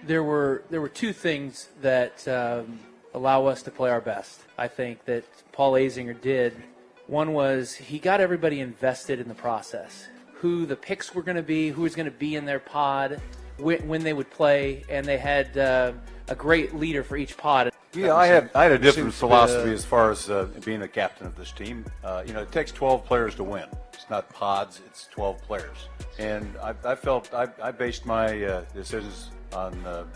There were two things that allow us to play our best. I think that Paul Azinger did. One was he got everybody invested in the process, who the picks were going to be, who was going to be in their pod, when they would play, and they had a great leader for each pod. Yeah, I had a different philosophy as far as being a captain of this team. It takes 12 players to win. It's not pods, it's 12 players. And I felt I based my decisions on,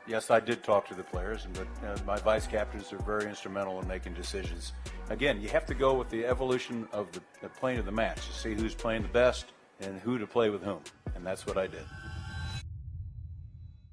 yes, I did talk to the players, but my vice captains are very instrumental in making decisions. Again, you have to go with the evolution of the playing of the match to see who's playing the best and who to play with whom. And that's what I did.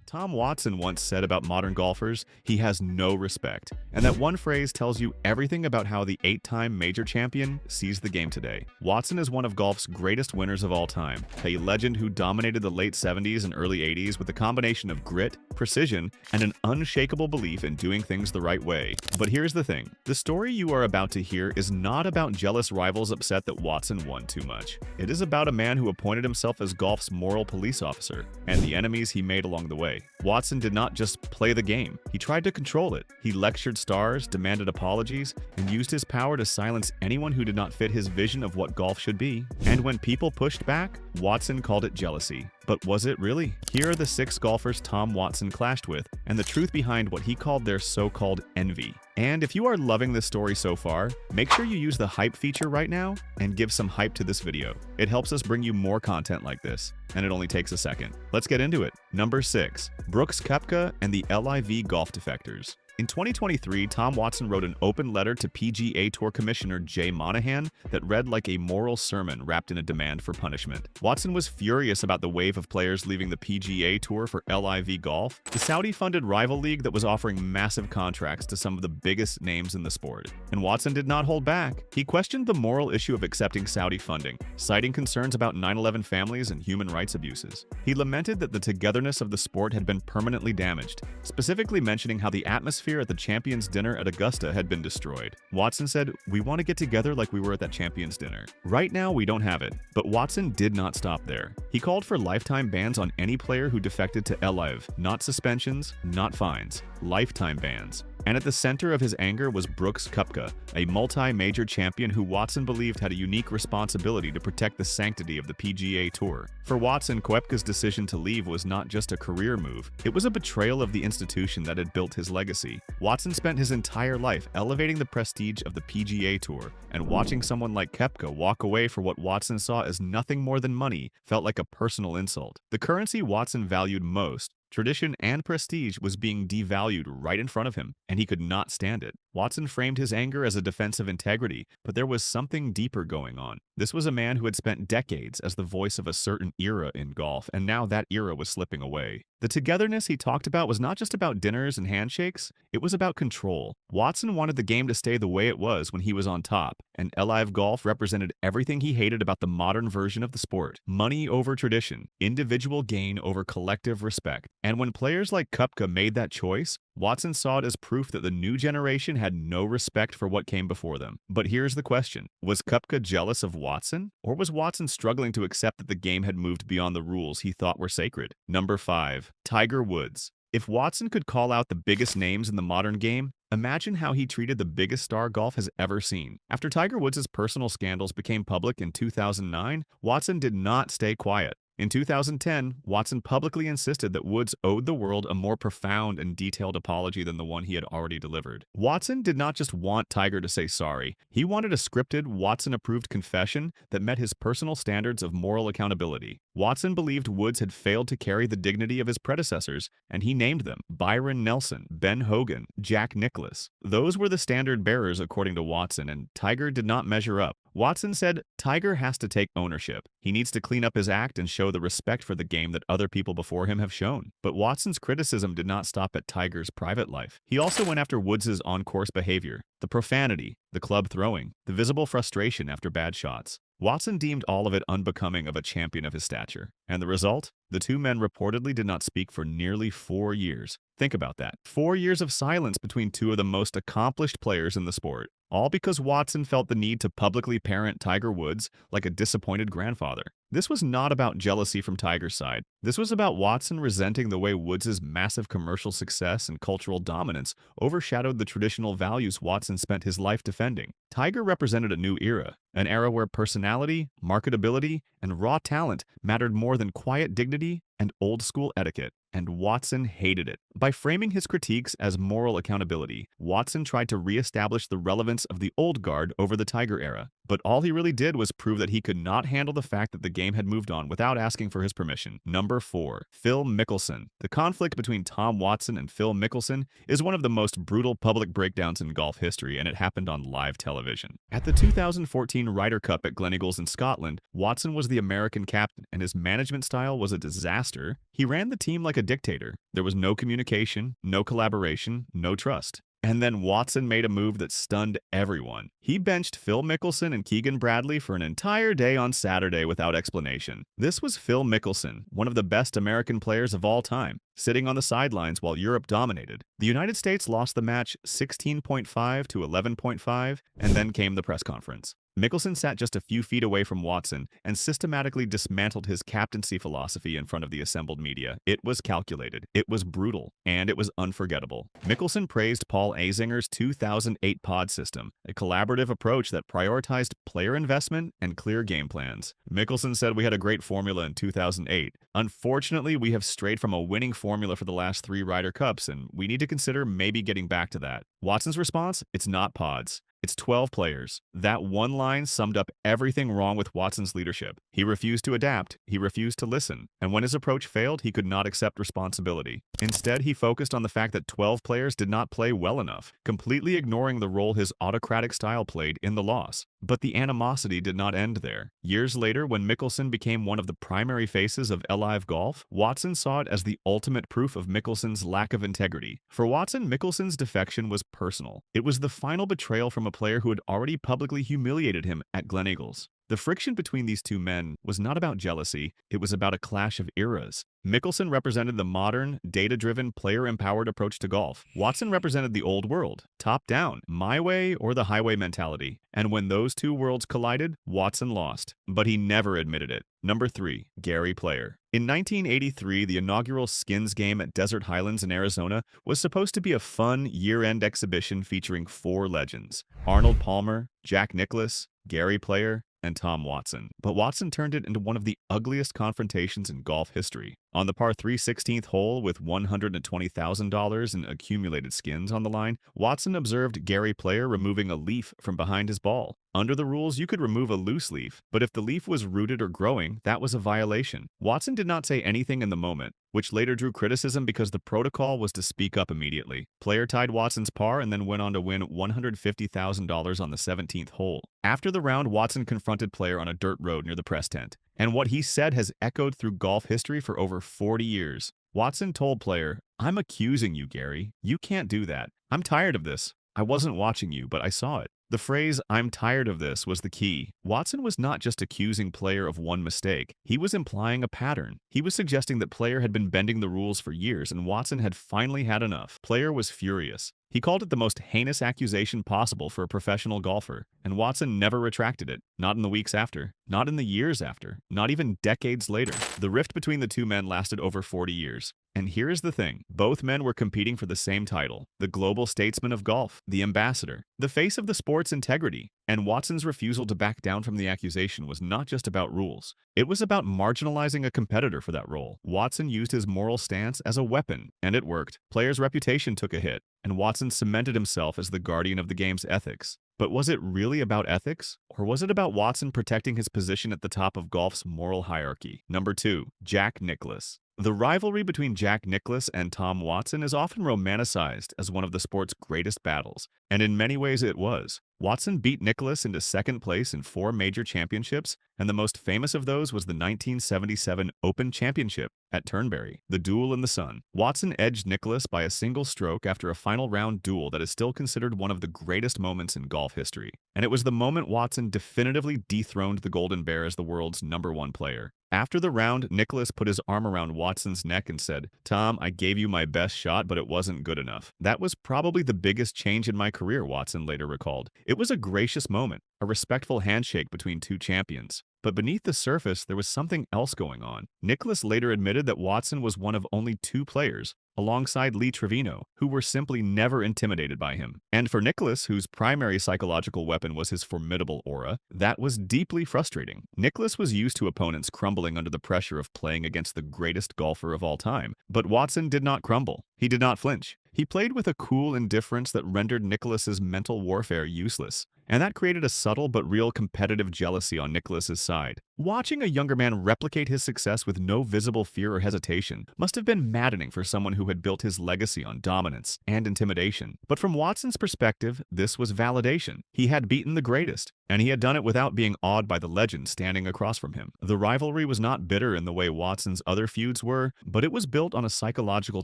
Tom Watson once said about modern golfers, he has no respect. And that one phrase tells you everything about how the 8-time major champion sees the game today. Watson is one of golf's greatest winners of all time, a legend who dominated the late 70s and early 80s with a combination of grit, precision, and an unshakable belief in doing things the right way. But here's the thing. The story you are about to hear is not about jealous rivals upset that Watson won too much. It is about a man who appointed himself as golf's moral police officer, and the enemies he made along the way. Watson did not just play the game, he tried to control it. He lectured stars, demanded apologies, and used his power to silence anyone who did not fit his vision of what golf should be. And when people pushed back, Watson called it jealousy. But was it really? Here are the 6 golfers Tom Watson clashed with, and the truth behind what he called their so-called envy. And if you are loving this story so far, make sure you use the hype feature right now and give some hype to this video. It helps us bring you more content like this, and it only takes a second. Let's get into it. Number 6. Brooks Koepka and the LIV Golf Defectors. In 2023, Tom Watson wrote an open letter to PGA Tour Commissioner Jay Monahan that read like a moral sermon wrapped in a demand for punishment. Watson was furious about the wave of players leaving the PGA Tour for LIV Golf, the Saudi-funded rival league that was offering massive contracts to some of the biggest names in the sport. And Watson did not hold back. He questioned the moral issue of accepting Saudi funding, citing concerns about 9/11 families and human rights abuses. He lamented that the togetherness of the sport had been permanently damaged, specifically mentioning how the atmosphere at the Champions Dinner at Augusta had been destroyed. Watson said, "We want to get together like we were at that Champions Dinner. Right now, we don't have it." But Watson did not stop there. He called for lifetime bans on any player who defected to LIV, not suspensions, not fines, lifetime bans. And at the center of his anger was Brooks Koepka, a multi-major champion who Watson believed had a unique responsibility to protect the sanctity of the PGA Tour. For Watson, Koepka's decision to leave was not just a career move, it was a betrayal of the institution that had built his legacy. Watson spent his entire life elevating the prestige of the PGA Tour, and watching someone like Koepka walk away for what Watson saw as nothing more than money felt like a personal insult. The currency Watson valued most, tradition and prestige, was being devalued right in front of him, and he could not stand it. Watson framed his anger as a defense of integrity, but there was something deeper going on. This was a man who had spent decades as the voice of a certain era in golf, and now that era was slipping away. The togetherness he talked about was not just about dinners and handshakes, it was about control. Watson wanted the game to stay the way it was when he was on top, and LIV Golf represented everything he hated about the modern version of the sport. Money over tradition, individual gain over collective respect. And when players like Koepka made that choice, Watson saw it as proof that the new generation had no respect for what came before them. But here's the question. Was Koepka jealous of Watson? Or was Watson struggling to accept that the game had moved beyond the rules he thought were sacred? Number 5. Tiger Woods. If Watson could call out the biggest names in the modern game, imagine how he treated the biggest star golf has ever seen. After Tiger Woods' personal scandals became public in 2009, Watson did not stay quiet. In 2010, Watson publicly insisted that Woods owed the world a more profound and detailed apology than the one he had already delivered. Watson did not just want Tiger to say sorry. He wanted a scripted, Watson-approved confession that met his personal standards of moral accountability. Watson believed Woods had failed to carry the dignity of his predecessors, and he named them Byron Nelson, Ben Hogan, Jack Nicklaus. Those were the standard bearers according to Watson, and Tiger did not measure up. Watson said, "Tiger has to take ownership. He needs to clean up his act and show the respect for the game that other people before him have shown." But Watson's criticism did not stop at Tiger's private life. He also went after Woods' on-course behavior, the profanity, the club throwing, the visible frustration after bad shots. Watson deemed all of it unbecoming of a champion of his stature. And the result? The two men reportedly did not speak for nearly 4 years. Think about that. 4 years of silence between two of the most accomplished players in the sport. all because Watson felt the need to publicly parent Tiger Woods like a disappointed grandfather. This was not about jealousy from Tiger's side. This was about Watson resenting the way Woods' massive commercial success and cultural dominance overshadowed the traditional values Watson spent his life defending. Tiger represented a new era, an era where personality, marketability, and raw talent mattered more than quiet dignity and old-school etiquette, and Watson hated it. By framing his critiques as moral accountability, Watson tried to reestablish the relevance of the old guard over the Tiger era. But all he really did was prove that he could not handle the fact that the game had moved on without asking for his permission. Number 4. Phil Mickelson. The conflict between Tom Watson and Phil Mickelson is one of the most brutal public breakdowns in golf history, and it happened on live television. At the 2014 Ryder Cup at Gleneagles in Scotland, Watson was the American captain, and his management style was a disaster. He ran the team like a dictator. There was no communication, no collaboration, no trust. And then Watson made a move that stunned everyone. He benched Phil Mickelson and Keegan Bradley for an entire day on Saturday without explanation. This was Phil Mickelson, one of the best American players of all time, sitting on the sidelines while Europe dominated. The United States lost the match 16.5 to 11.5, and then came the press conference. Mickelson sat just a few feet away from Watson and systematically dismantled his captaincy philosophy in front of the assembled media. It was calculated, it was brutal, and it was unforgettable. Mickelson praised Paul Azinger's 2008 pod system, a collaborative approach that prioritized player investment and clear game plans. Mickelson said, "We had a great formula in 2008. Unfortunately, we have strayed from a winning formula for the last 3 Ryder Cups, and we need to consider maybe getting back to that." Watson's response? It's not pods. It's 12 players. That one line summed up everything wrong with Watson's leadership. He refused to adapt, he refused to listen, and when his approach failed, he could not accept responsibility. Instead, he focused on the fact that 12 players did not play well enough, completely ignoring the role his autocratic style played in the loss. But the animosity did not end there. Years later, when Mickelson became one of the primary faces of LIV Golf, Watson saw it as the ultimate proof of Mickelson's lack of integrity. For Watson, Mickelson's defection was personal. It was the final betrayal from a player who had already publicly humiliated him at Gleneagles. The friction between these two men was not about jealousy, it was about a clash of eras. Mickelson represented the modern, data-driven, player-empowered approach to golf. Watson represented the old world, top-down, my way or the highway mentality. And when those two worlds collided, Watson lost. But he never admitted it. Number 3. Gary Player. In 1983, the inaugural Skins game at Desert Highlands in Arizona was supposed to be a fun year-end exhibition featuring 4 legends: Arnold Palmer, Jack Nicklaus, Gary Player, and Tom Watson. But Watson turned it into one of the ugliest confrontations in golf history. On the par 3 16th hole with $120,000 in accumulated skins on the line, Watson observed Gary Player removing a leaf from behind his ball. Under the rules, you could remove a loose leaf, but if the leaf was rooted or growing, that was a violation. Watson did not say anything in the moment, which later drew criticism because the protocol was to speak up immediately. Player tied Watson's par and then went on to win $150,000 on the 17th hole. After the round, Watson confronted Player on a dirt road near the press tent, and what he said has echoed through golf history for over 40 years. Watson told Player, "I'm accusing you, Gary. You can't do that. I'm tired of this. I wasn't watching you, but I saw it." The phrase, "I'm tired of this," was the key. Watson was not just accusing Player of one mistake. He was implying a pattern. He was suggesting that Player had been bending the rules for years and Watson had finally had enough. Player was furious. He called it the most heinous accusation possible for a professional golfer, and Watson never retracted it. Not in the weeks after, not in the years after, not even decades later. The rift between the two men lasted over 40 years. And here is the thing. Both men were competing for the same title, the global statesman of golf, the ambassador, the face of the sport's integrity. And Watson's refusal to back down from the accusation was not just about rules. It was about marginalizing a competitor for that role. Watson used his moral stance as a weapon, and it worked. Player's reputation took a hit, and Watson cemented himself as the guardian of the game's ethics. But was it really about ethics? Or was it about Watson protecting his position at the top of golf's moral hierarchy? Number 2. Jack Nicklaus. The rivalry between Jack Nicklaus and Tom Watson is often romanticized as one of the sport's greatest battles, and in many ways it was. Watson beat Nicklaus into second place in 4 major championships, and the most famous of those was the 1977 Open Championship at Turnberry, the duel in the sun. Watson edged Nicklaus by a single stroke after a final round duel that is still considered one of the greatest moments in golf history. And it was the moment Watson definitively dethroned the Golden Bear as the world's #1 player. After the round, Nicklaus put his arm around Watson's neck and said, "Tom, I gave you my best shot, but it wasn't good enough." That was probably the biggest change in my career, Watson later recalled. It was a gracious moment, a respectful handshake between two champions. But beneath the surface, there was something else going on. Nicklaus later admitted that Watson was one of only two players, alongside Lee Trevino, who were simply never intimidated by him. And for Nicklaus, whose primary psychological weapon was his formidable aura, that was deeply frustrating. Nicklaus was used to opponents crumbling under the pressure of playing against the greatest golfer of all time. But Watson did not crumble. He did not flinch. He played with a cool indifference that rendered Nicklaus's mental warfare useless. And that created a subtle but real competitive jealousy on Nicklaus's side. Watching a younger man replicate his success with no visible fear or hesitation must have been maddening for someone who had built his legacy on dominance and intimidation. But from Watson's perspective, this was validation. He had beaten the greatest, and he had done it without being awed by the legend standing across from him. The rivalry was not bitter in the way Watson's other feuds were, but it was built on a psychological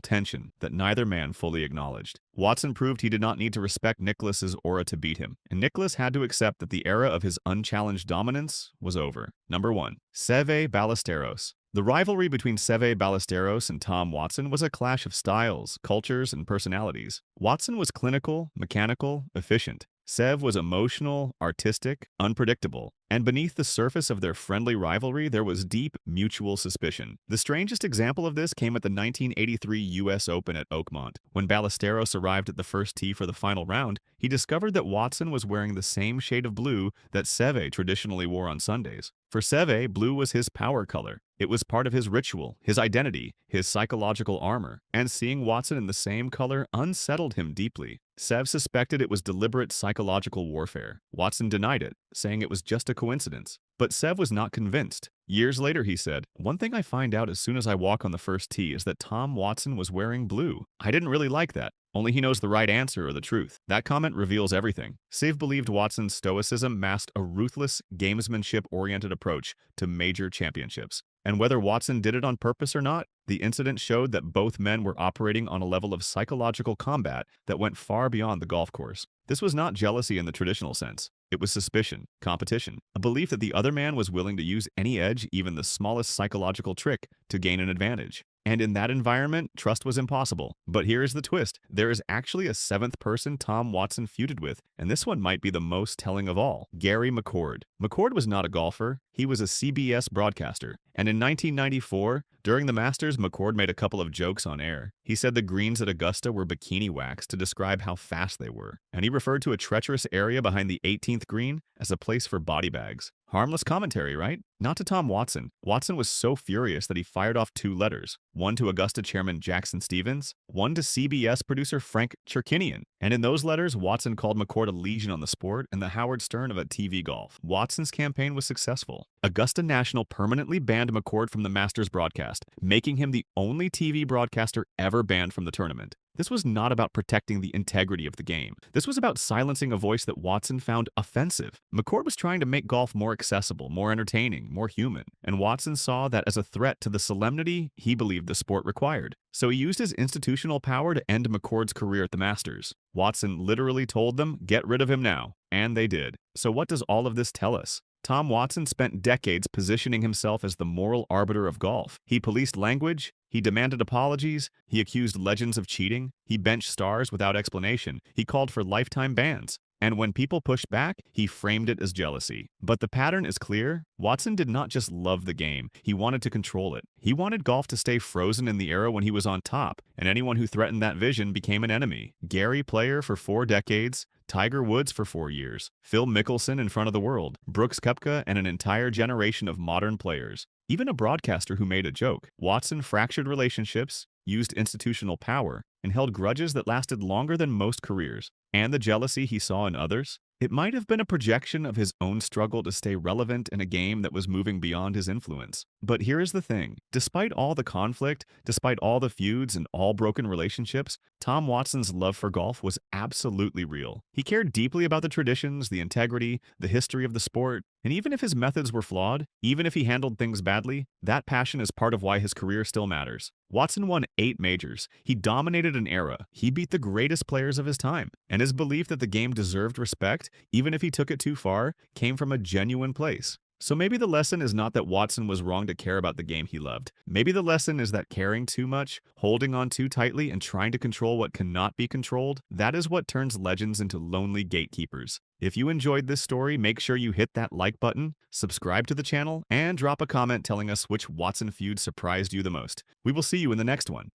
tension that neither man fully acknowledged. Watson proved he did not need to respect Nicklaus's aura to beat him, and Nicklaus had to accept that the era of his unchallenged dominance was over. Number 1. Seve Ballesteros. The rivalry between Seve Ballesteros and Tom Watson was a clash of styles, cultures, and personalities. Watson was clinical, mechanical, efficient. Sev was emotional, artistic, unpredictable, and beneath the surface of their friendly rivalry there was deep mutual suspicion. The strangest example of this came at the 1983 U.S. Open at Oakmont. When Ballesteros arrived at the first tee for the final round, he discovered that Watson was wearing the same shade of blue that Seve traditionally wore on Sundays. For Seve, blue was his power color. It was part of his ritual, his identity, his psychological armor, and seeing Watson in the same color unsettled him deeply. Sev suspected it was deliberate psychological warfare. Watson denied it, saying it was just a coincidence. But Sev was not convinced. Years later, he said, "One thing I find out as soon as I walk on the first tee is that Tom Watson was wearing blue. I didn't really like that. Only he knows the right answer or the truth." That comment reveals everything. Sev believed Watson's stoicism masked a ruthless, gamesmanship-oriented approach to major championships. And whether Watson did it on purpose or not, the incident showed that both men were operating on a level of psychological combat that went far beyond the golf course. This was not jealousy in the traditional sense. It was suspicion, competition, a belief that the other man was willing to use any edge, even the smallest psychological trick, to gain an advantage. And in that environment, trust was impossible. But here is the twist. There is actually a seventh person Tom Watson feuded with, and this one might be the most telling of all. Gary McCord. McCord was not a golfer. He was a CBS broadcaster. And in 1994, during the Masters, McCord made a couple of jokes on air. He said the greens at Augusta were bikini wax to describe how fast they were. And he referred to a treacherous area behind the 18th green as a place for body bags. Harmless commentary, right? Not to Tom Watson. Watson was so furious that he fired off 2 letters. One to Augusta chairman Jackson Stevens, one to CBS producer Frank Cherkinian. And in those letters, Watson called McCord a legion on the sport and the Howard Stern of a TV golf. Watson's campaign was successful. Augusta National permanently banned McCord from the Masters broadcast, making him the only TV broadcaster ever banned from the tournament. This was not about protecting the integrity of the game. This was about silencing a voice that Watson found offensive. McCord was trying to make golf more accessible, more entertaining, more human, and Watson saw that as a threat to the solemnity he believed the sport required. So he used his institutional power to end McCord's career at the Masters. Watson literally told them, "Get rid of him now." And they did. So what does all of this tell us? Tom Watson spent decades positioning himself as the moral arbiter of golf. He policed language, he demanded apologies, he accused legends of cheating, he benched stars without explanation, he called for lifetime bans. And when people pushed back, he framed it as jealousy. But the pattern is clear. Watson did not just love the game, he wanted to control it. He wanted golf to stay frozen in the era when he was on top, and anyone who threatened that vision became an enemy. Gary Player for 4 decades, Tiger Woods for 4 years, Phil Mickelson in front of the world, Brooks Koepka, and an entire generation of modern players. Even a broadcaster who made a joke. Watson fractured relationships, used institutional power, and held grudges that lasted longer than most careers. And the jealousy he saw in others? It might have been a projection of his own struggle to stay relevant in a game that was moving beyond his influence. But here is the thing. Despite all the conflict, despite all the feuds and all broken relationships, Tom Watson's love for golf was absolutely real. He cared deeply about the traditions, the integrity, the history of the sport, and even if his methods were flawed, even if he handled things badly, that passion is part of why his career still matters. Watson won 8 majors. He dominated an era. He beat the greatest players of his time. And his belief that the game deserved respect, even if he took it too far, came from a genuine place. So maybe the lesson is not that Watson was wrong to care about the game he loved. Maybe the lesson is that caring too much, holding on too tightly, and trying to control what cannot be controlled, that is what turns legends into lonely gatekeepers. If you enjoyed this story, make sure you hit that like button, subscribe to the channel, and drop a comment telling us which Watson feud surprised you the most. We will see you in the next one.